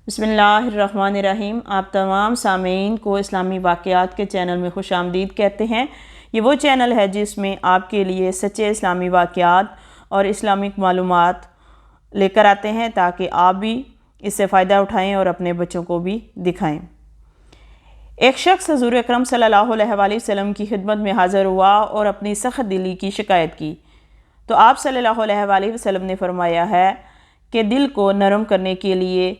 بسم اللہ الرحمن الرحیم۔ آپ تمام سامعین کو اسلامی واقعات کے چینل میں خوش آمدید کہتے ہیں۔ یہ وہ چینل ہے جس میں آپ کے لیے سچے اسلامی واقعات اور اسلامک معلومات لے کر آتے ہیں تاکہ آپ بھی اس سے فائدہ اٹھائیں اور اپنے بچوں کو بھی دکھائیں۔ ایک شخص حضور اکرم صلی اللہ علیہ وآلہ وسلم کی خدمت میں حاضر ہوا اور اپنی سخت دلی کی شکایت کی تو آپ صلی اللہ علیہ وآلہ وسلم نے فرمایا ہے کہ دل کو نرم کرنے کے لیے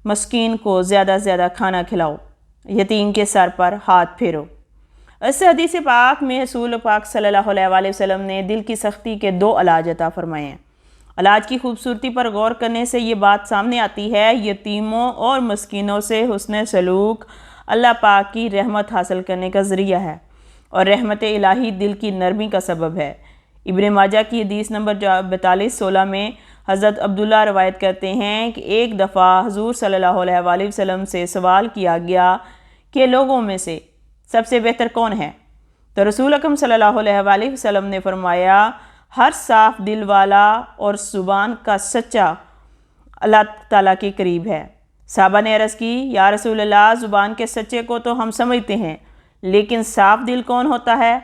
مسکین کو زیادہ زیادہ کھانا کھلاؤ، یتیم کے سر پر ہاتھ پھیرو۔ اس حدیث پاک میں رسول پاک صلی اللہ علیہ وآلہ وسلم نے دل کی سختی کے 2 علاج عطا فرمائے ہیں۔ علاج کی خوبصورتی پر غور کرنے سے یہ بات سامنے آتی ہے، یتیموں اور مسکینوں سے حسن سلوک اللہ پاک کی رحمت حاصل کرنے کا ذریعہ ہے اور رحمت الہی دل کی نرمی کا سبب ہے۔ ابن ماجہ کی حدیث نمبر 4216 میں حضرت عبداللہ روایت کرتے ہیں کہ ایک دفعہ حضور صلی اللہ علیہ وآلہ وسلم سے سوال کیا گیا کہ لوگوں میں سے سب سے بہتر کون ہے؟ تو رسول اکرم صلی اللہ علیہ وآلہ وسلم نے فرمایا، ہر صاف دل والا اور زبان کا سچا اللہ تعالیٰ کے قریب ہے۔ صحابہ نے عرض کی، یا رسول اللہ، زبان کے سچے کو تو ہم سمجھتے ہیں، لیکن صاف دل کون ہوتا ہے؟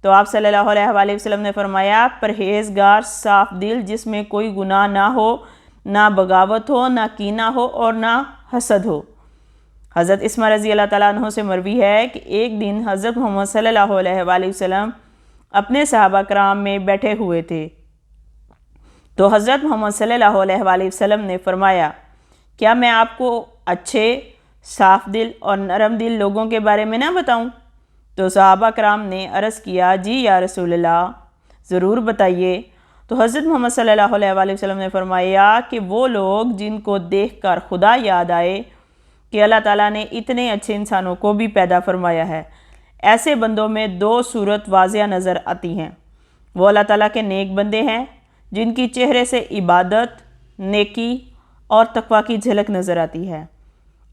تو آپ صلی اللہ علیہ وآلہ وسلم نے فرمایا، پرہیزگار صاف دل جس میں کوئی گناہ نہ ہو، نہ بغاوت ہو، نہ کینہ ہو اور نہ حسد ہو۔ حضرت اسماعیل رضی اللہ تعالیٰ عنہ سے مروی ہے کہ ایک دن حضرت محمد صلی اللہ علیہ وآلہ وسلم اپنے صحابہ کرام میں بیٹھے ہوئے تھے تو حضرت محمد صلی اللہ علیہ وآلہ وسلم نے فرمایا، کیا میں آپ کو اچھے صاف دل اور نرم دل لوگوں کے بارے میں نہ بتاؤں؟ تو صحابہ کرام نے عرض کیا، جی یا رسول اللہ، ضرور بتائیے۔ تو حضرت محمد صلی اللہ علیہ وآلہ وسلم نے فرمایا کہ وہ لوگ جن کو دیکھ کر خدا یاد آئے کہ اللہ تعالیٰ نے اتنے اچھے انسانوں کو بھی پیدا فرمایا ہے، ایسے بندوں میں 2 صورت واضح نظر آتی ہیں۔ وہ اللہ تعالیٰ کے نیک بندے ہیں جن کی چہرے سے عبادت، نیکی اور تقوی کی جھلک نظر آتی ہے۔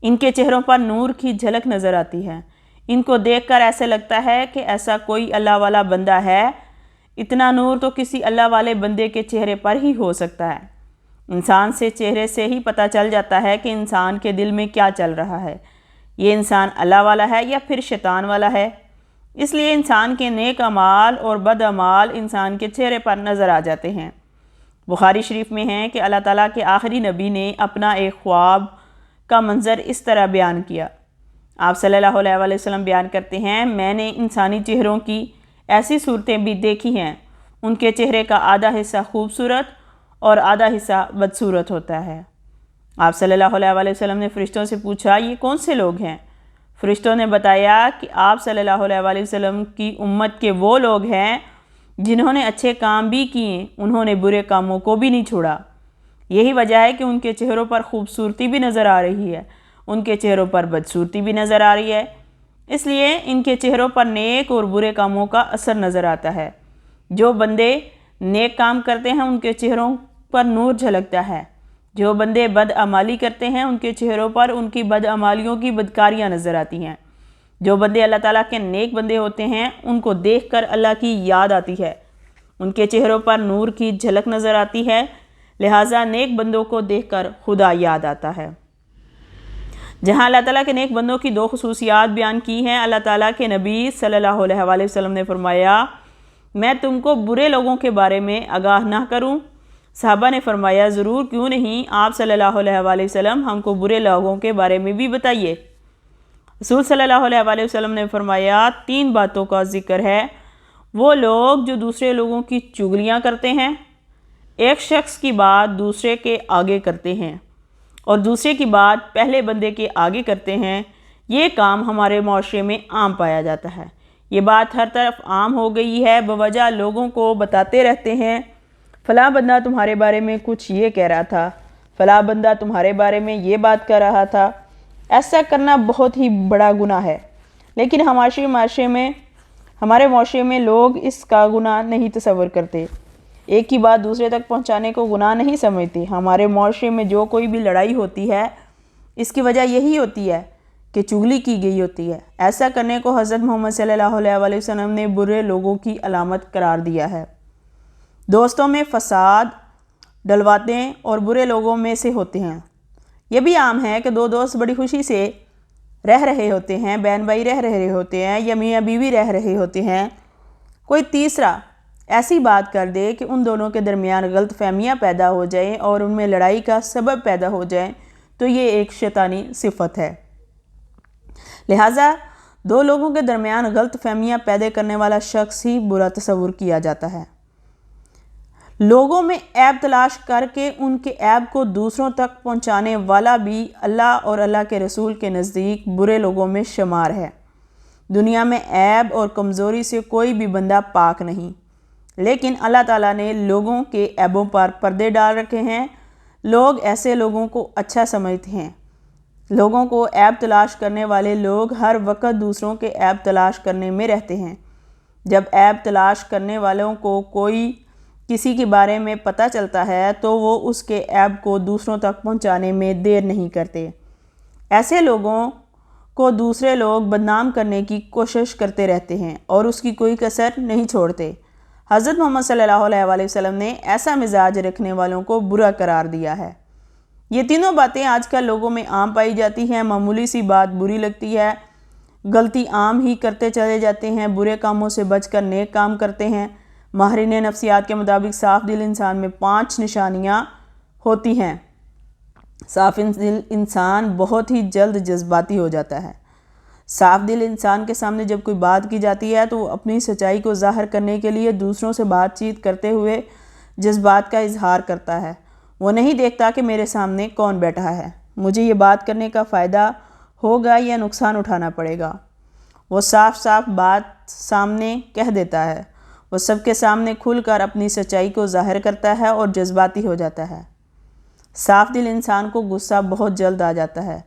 ان کے چہروں پر نور کی جھلک نظر آتی ہے۔ ان کو دیکھ کر ایسے لگتا ہے کہ ایسا کوئی اللہ والا بندہ ہے۔ اتنا نور تو کسی اللہ والے بندے کے چہرے پر ہی ہو سکتا ہے۔ انسان سے چہرے سے ہی پتہ چل جاتا ہے کہ انسان کے دل میں کیا چل رہا ہے، یہ انسان اللہ والا ہے یا پھر شیطان والا ہے۔ اس لیے انسان کے نیک اعمال اور بد اعمال انسان کے چہرے پر نظر آ جاتے ہیں۔ بخاری شریف میں ہے کہ اللہ تعالیٰ کے آخری نبی نے اپنا ایک خواب کا منظر اس طرح بیان کیا۔ آپ صلی اللہ علیہ وآلہ وسلم بیان کرتے ہیں، میں نے انسانی چہروں کی ایسی صورتیں بھی دیکھی ہیں، ان کے چہرے کا آدھا حصہ خوبصورت اور آدھا حصہ بدصورت ہوتا ہے۔ آپ صلی اللہ علیہ وآلہ وسلم نے فرشتوں سے پوچھا، یہ کون سے لوگ ہیں؟ فرشتوں نے بتایا کہ آپ صلی اللہ علیہ وآلہ وسلم کی امت کے وہ لوگ ہیں جنہوں نے اچھے کام بھی کیے، انہوں نے برے کاموں کو بھی نہیں چھوڑا۔ یہی وجہ ہے کہ ان کے چہروں پر خوبصورتی بھی نظر آ رہی ہے، ان کے چہروں پر بدصورتی بھی نظر آ رہی ہے۔ اس لیے ان کے چہروں پر نیک اور برے کاموں کا اثر نظر آتا ہے۔ جو بندے نیک کام کرتے ہیں ان کے چہروں پر نور جھلکتا ہے، جو بندے بدعمالی کرتے ہیں ان کے چہروں پر ان کی بدعمالیوں کی بدکاریاں نظر آتی ہیں۔ جو بندے اللہ تعالیٰ کے نیک بندے ہوتے ہیں ان کو دیکھ کر اللہ کی یاد آتی ہے، ان کے چہروں پر نور کی جھلک نظر آتی ہے، لہٰذا نیک بندوں کو دیکھ کر خدا یاد آتا ہے۔ جہاں اللہ تعالیٰ کے نیک بندوں کی 2 خصوصیات بیان کی ہیں، اللہ تعالیٰ کے نبی صلی اللہ علیہ وآلہ وسلم نے فرمایا، میں تم کو برے لوگوں کے بارے میں آگاہ نہ کروں؟ صحابہ نے فرمایا، ضرور، کیوں نہیں، آپ صلی اللہ علیہ وآلہ وسلم ہم کو برے لوگوں کے بارے میں بھی بتائیے۔ رسول صلی اللہ علیہ وآلہ وسلم نے فرمایا، 3 باتوں کا ذکر ہے۔ وہ لوگ جو دوسرے لوگوں کی چغلیاں کرتے ہیں، ایک شخص کی بات دوسرے کے آگے کرتے ہیں اور دوسرے کی بات پہلے بندے کے آگے کرتے ہیں، یہ کام ہمارے معاشرے میں عام پایا جاتا ہے۔ یہ بات ہر طرف عام ہو گئی ہے، بوجہ لوگوں کو بتاتے رہتے ہیں، فلاں بندہ تمہارے بارے میں کچھ یہ کہہ رہا تھا، فلاں بندہ تمہارے بارے میں یہ بات کر رہا تھا۔ ایسا کرنا بہت ہی بڑا گناہ ہے، لیکن ہمارے معاشرے میں لوگ اس کا گناہ نہیں تصور کرتے، ایک ہی بات دوسرے تک پہنچانے کو گناہ نہیں سمجھتے۔ ہمارے معاشرے میں جو کوئی بھی لڑائی ہوتی ہے اس کی وجہ یہی ہوتی ہے کہ چغلی کی گئی ہوتی ہے۔ ایسا کرنے کو حضرت محمد صلی اللہ علیہ وآلہ وسلم نے برے لوگوں کی علامت قرار دیا ہے۔ دوستوں میں فساد ڈلواتے اور برے لوگوں میں سے ہوتے ہیں یہ بھی عام ہے کہ دو دوست بڑی خوشی سے رہ رہے ہوتے ہیں، بہن بھائی رہ رہے ہوتے ہیں یا میاں بیوی رہ رہے ہوتے ہیں، کوئی تیسرا ایسی بات کر دے کہ ان دونوں کے درمیان غلط فہمیاں پیدا ہو جائیں اور ان میں لڑائی کا سبب پیدا ہو جائیں، تو یہ ایک شیطانی صفت ہے۔ لہٰذا دو لوگوں کے درمیان غلط فہمیاں پیدا کرنے والا شخص ہی برا تصور کیا جاتا ہے۔ لوگوں میں عیب تلاش کر کے ان کے عیب کو دوسروں تک پہنچانے والا بھی اللہ اور اللہ کے رسول کے نزدیک برے لوگوں میں شمار ہے۔ دنیا میں عیب اور کمزوری سے کوئی بھی بندہ پاک نہیں، لیکن اللہ تعالیٰ نے لوگوں کے عیبوں پر پردے ڈال رکھے ہیں۔ لوگ ایسے لوگوں کو اچھا سمجھتے ہیں۔ لوگوں کو عیب تلاش کرنے والے لوگ ہر وقت دوسروں کے عیب تلاش کرنے میں رہتے ہیں۔ جب عیب تلاش کرنے والوں کو کوئی کسی کے بارے میں پتہ چلتا ہے تو وہ اس کے عیب کو دوسروں تک پہنچانے میں دیر نہیں کرتے۔ ایسے لوگوں کو دوسرے لوگ بدنام کرنے کی کوشش کرتے رہتے ہیں اور اس کی کوئی کسر نہیں چھوڑتے۔ حضرت محمد صلی اللہ علیہ وآلہ وسلم نے ایسا مزاج رکھنے والوں کو برا قرار دیا ہے۔ یہ تینوں باتیں آج کل لوگوں میں عام پائی جاتی ہیں۔ معمولی سی بات بری لگتی ہے، غلطی عام ہی کرتے چلے جاتے ہیں، برے کاموں سے بچ کر نیک کام کرتے ہیں۔ ماہرین نفسیات کے مطابق صاف دل انسان میں 5 نشانیاں ہوتی ہیں۔ صاف دل انسان بہت ہی جلد جذباتی ہو جاتا ہے۔ صاف دل انسان کے سامنے جب کوئی بات کی جاتی ہے تو وہ اپنی سچائی کو ظاہر کرنے کے لیے دوسروں سے بات چیت کرتے ہوئے جذبات کا اظہار کرتا ہے۔ وہ نہیں دیکھتا کہ میرے سامنے کون بیٹھا ہے، مجھے یہ بات کرنے کا فائدہ ہوگا یا نقصان اٹھانا پڑے گا۔ وہ صاف صاف بات سامنے کہہ دیتا ہے۔ وہ سب کے سامنے کھل کر اپنی سچائی کو ظاہر کرتا ہے اور جذباتی ہو جاتا ہے۔ صاف دل انسان کو غصہ بہت جلد آ جاتا ہے۔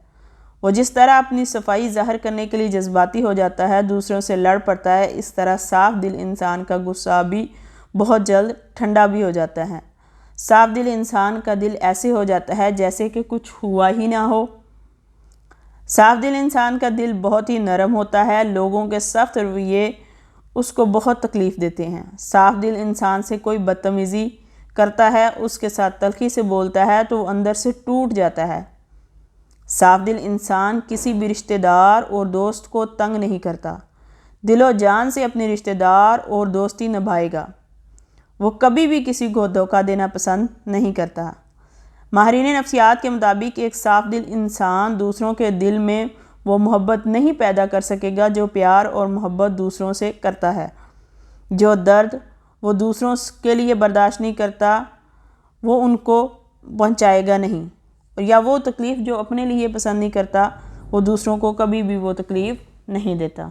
وہ جس طرح اپنی صفائی ظاہر کرنے کے لیے جذباتی ہو جاتا ہے، دوسروں سے لڑ پڑتا ہے، اس طرح صاف دل انسان کا غصہ بھی بہت جلد ٹھنڈا بھی ہو جاتا ہے۔ صاف دل انسان کا دل ایسے ہو جاتا ہے جیسے کہ کچھ ہوا ہی نہ ہو۔ صاف دل انسان کا دل بہت ہی نرم ہوتا ہے۔ لوگوں کے سخت رویے اس کو بہت تکلیف دیتے ہیں۔ صاف دل انسان سے کوئی بدتمیزی کرتا ہے، اس کے ساتھ تلخی سے بولتا ہے تو وہ اندر سے ٹوٹ جاتا ہے۔ صاف دل انسان کسی بھی رشتہ دار اور دوست کو تنگ نہیں کرتا، دل و جان سے اپنے رشتہ دار اور دوستی نبھائے گا۔ وہ کبھی بھی کسی کو دھوکہ دینا پسند نہیں کرتا۔ ماہرین نفسیات کے مطابق ایک صاف دل انسان دوسروں کے دل میں وہ محبت نہیں پیدا کر سکے گا جو پیار اور محبت دوسروں سے کرتا ہے۔ جو درد وہ دوسروں کے لیے برداشت نہیں کرتا وہ ان کو پہنچائے گا نہیں، یا وہ تکلیف جو اپنے لیے پسند نہیں کرتا وہ دوسروں کو کبھی بھی وہ تکلیف نہیں دیتا۔